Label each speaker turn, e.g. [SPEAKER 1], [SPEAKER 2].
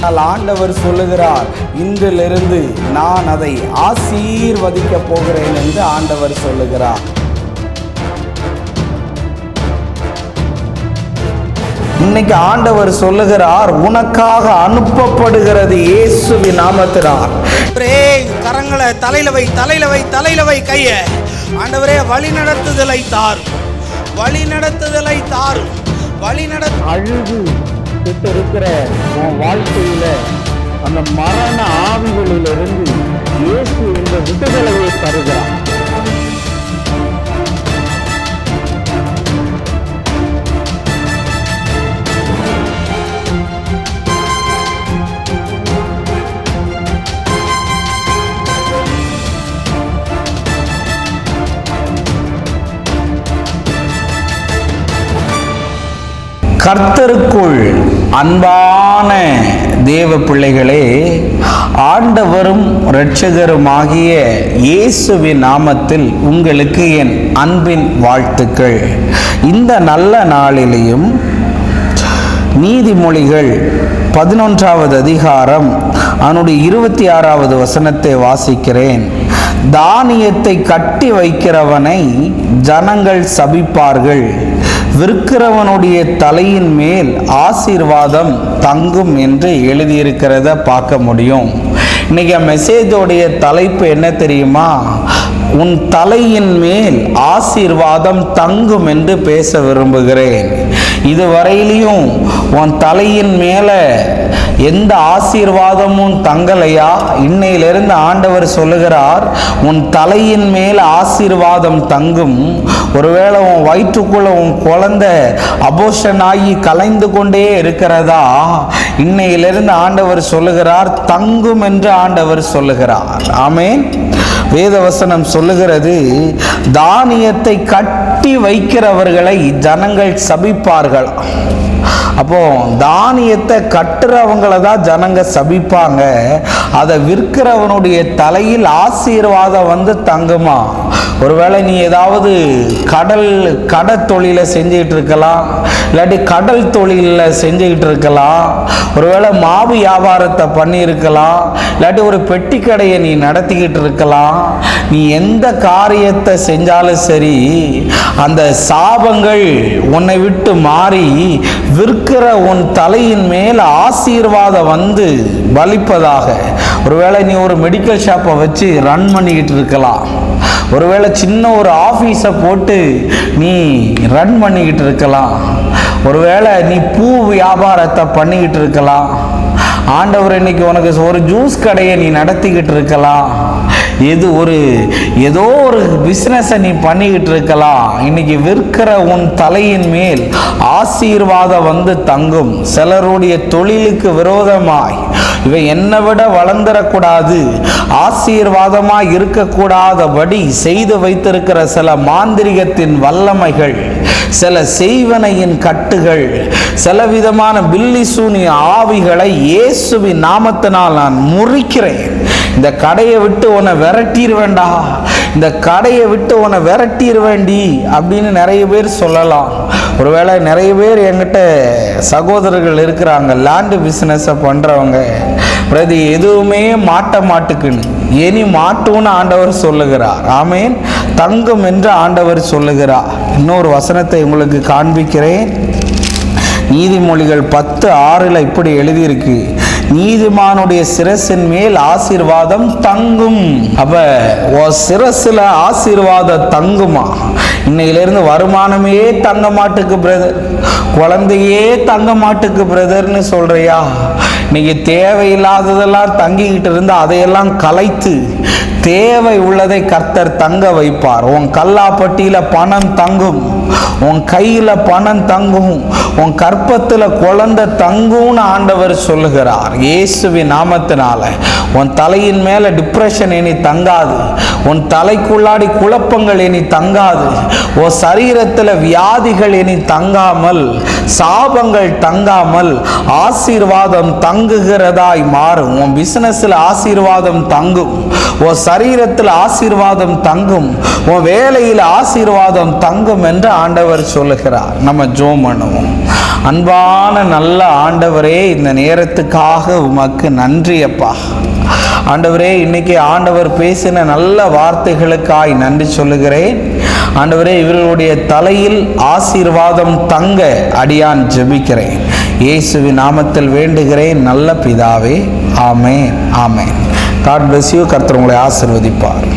[SPEAKER 1] ஆண்டவர் சொல்லுகிறார், இன்றிலிருந்து நான் அதை ஆசீர்வதிக்கப் போகிறேன் என்று ஆண்டவர் சொல்லுகிறார். இன்னைக்கு ஆண்டவர் சொல்லுகிறார், உனக்காக அனுப்பப்படுகிறது இயேசுவின் நாமத்தினால்.
[SPEAKER 2] கரங்களை தலையில வை, தலையில வை, தலையில வை கைய. ஆண்டவரே, வழி நடத்துதலை தாரும், வழி நடத்துதலை தாரும், வழி
[SPEAKER 1] அழுது விட்டு இருக்கிற உன் வாழ்க்கையில அந்த மரண ஆவிகளிலிருந்து இயேசு இந்த விடுதலையை தருகிறார். கர்த்தருக்குள் அன்பான தேவ பிள்ளைகளே, ஆண்டவரும் இரட்சகருமாகிய இயேசுவின் நாமத்தில் உங்களுக்கு என் அன்பின் வாழ்த்துக்கள். இந்த நல்ல நாளிலேயும் நீதிமொழிகள் 11வது அதிகாரம் அதனுடைய 26வது வசனத்தை வாசிக்கிறேன். தானியத்தை கட்டி வைக்கிறவனை ஜனங்கள் சபிப்பார்கள், விற்கிறவனுடைய தலையின் மேல் ஆசீர்வாதம் தங்கும் என்று எழுதியிருக்கிறத பார்க்க முடியும். இன்னைக்கு மெசேஜோடைய தலைப்பு என்ன தெரியுமா? உன் தலையின் மேல் ஆசீர்வாதம் தங்கும் என்று பேச விரும்புகிறேன். இதுவரையிலையும் உன் தலையின் மேல எந்த ஆசீர்வாதமும் தங்கலையா? இன்னையிலிருந்து ஆண்டவர் சொல்லுகிறார், உன் தலையின் மேல் ஆசீர்வாதம் தங்கும். ஒருவேளை உன் வயிற்றுக்குள்ள உன் குழந்தை அபோஷன் ஆகி கலைந்து கொண்டே இருக்கிறதா? இன்னையிலிருந்து ஆண்டவர் சொல்லுகிறார், தங்கும் என்று ஆண்டவர் சொல்லுகிறார். ஆமென். வேதவசனம் சொல்லுகிறது, தானியத்தை கட்டி வைக்கிறவர்களை ஜனங்கள் சபிப்பார்கள். அப்போ தானியத்தை கட்டுறவங்களை தான் ஜனங்க சபிப்பாங்க. அதை விற்கிறவனுடைய தலையில் ஆசீர்வாதம் தங்குமா? ஒருவேளை நீ ஏதாவது கடை தொழிலை செஞ்சுக்கிட்டு இருக்கலாம், இல்லாட்டி கடல் தொழிலில் செஞ்சுக்கிட்டு இருக்கலாம், ஒருவேளை மாவு வியாபாரத்தை பண்ணி இருக்கலாம், இல்லாட்டி ஒரு பெட்டி கடையை நீ நடத்திக்கிட்டு இருக்கலாம். நீ எந்த காரியத்தை செஞ்சாலும் சரி, அந்த சாபங்கள் உன்னை விட்டு மாறி விற்கிற உன் தலையின் மேல் ஆசீர்வாதம் பலிப்பதாக. ஒருவேளை நீ ஒரு மெடிக்கல் ஷாப்பை வச்சு ரன் பண்ணிக்கிட்டு இருக்கலாம், ஒருவேளை சின்ன ஒரு ஆஃபீஸை போட்டு நீ ரன் பண்ணிக்கிட்டு இருக்கலாம், ஒருவேளை நீ பூ வியாபாரத்தை பண்ணிக்கிட்டு இருக்கலாம், ஆண்டவர் இன்னைக்கு உனக்கு ஒரு ஜூஸ் கடையை நீ நடத்திக்கிட்டு இருக்கலாம், ஏதோ ஒரு பிஸ்னஸை நீ பண்ணிக்கிட்டு இருக்கலாம். இன்னைக்கு விற்கிற உன் தலையின் மேல் ஆசீர்வாதம் தங்கும். சிலருடைய தொழிலுக்கு விரோதமாய் இவை என்னை விட வளர்ந்துடக்கூடாது, ஆசீர்வாதமாய் இருக்கக்கூடாதபடி செய்து வைத்திருக்கிற சில மாந்திரிகத்தின் வல்லமைகள், சில செய்வனையின் கட்டுகள், சில விதமான பில்லி சூனிய ஆவிகளை இயேசுவின் நாமத்தினால் நான் முறிக்கிறேன். இந்த கடையை விட்டு உன்னை விரட்டிடுவேண்டா, இந்த கடையை விட்டு உன்னை விரட்டிடுவேண்டி அப்படின்னு நிறைய பேர் சொல்லலாம். ஒருவேளை நிறைய பேர் என்கிட்ட சகோதரர்கள் இருக்கிறாங்க, லேண்டு பிஸ்னஸை பண்ணுறவங்க. பிரதி எதுவுமே மாட்டுக்குன்னு இனி மாட்டுன்னு ஆண்டவர் சொல்லுகிறார். ஆமேன். தங்கும் என்று ஆண்டவர் சொல்லுகிறார். இன்னொரு வசனத்தை உங்களுக்கு காண்பிக்கிறேன். நீதிமொழிகள் 10:6 இப்படி எழுதியிருக்கு, நீதிமானுடைய சிரசின் மேல் ஆசீர்வாதம் தங்கும். அப்ப சிரசுல ஆசீர்வாதம் தங்குமா? இன்னையிலிருந்து வருமானமே தங்க மாட்டுக்கு பிரதர், குழந்தையே தங்க மாட்டுக்கு பிரதர்னு சொல்றியா? இன்னைக்கு தேவையில்லாததெல்லாம் தங்கிக்கிட்டு இருந்தா அதையெல்லாம் கலைத்து தேவை உள்ளதை கர்த்தர் தங்க வைப்பார். உன் கல்லாப்பட்டியில பணம் தங்கும், உன் கையில பணம் தங்கும், உன் கற்பத்துல குழந்தை தங்கும்னு ஆண்டவர் சொல்லுகிறார். இயேசுவின் நாமத்தினால உன் தலையின் மேல டிப்ரெஷன் இனி தங்காது, உன் தலைக்குள்ளாடி குழப்பங்கள் இனி தங்காது, உன் சரீரத்துல வியாதிகள் இனி தங்காமல் சாபங்கள் தங்காமல் ஆசீர்வாதம் தங்குகிறதாய் மாறும். உன் பிசினஸ்ல ஆசீர்வாதம் தங்கும், உன் சரீரத்தில் ஆசீர்வாதம் தங்கும், உன் வேலையில் ஆசீர்வாதம் தங்கும் என்று ஆண்டவர் சொல்லுகிறார். நம்ம ஜெபம் பண்ணுவோம். அன்பான நல்ல ஆண்டவரே, இந்த நேரத்துக்காக உமக்கு நன்றி அப்பா. ஆண்டவரே, இன்னைக்கு ஆண்டவர் பேசின நல்ல வார்த்தைகளுக்காய் நன்றி சொல்லுகிறேன். ஆண்டவரே, இவர்களுடைய தலையில் ஆசீர்வாதம் தங்க அடியான் ஜெபிக்கிறேன். இயேசுவின் நாமத்தில் வேண்டுகிறேன் நல்ல பிதாவே. ஆமென், ஆமென். God bless you. கர்த்தர் உங்களை ஆசீர்வதிப்பார்.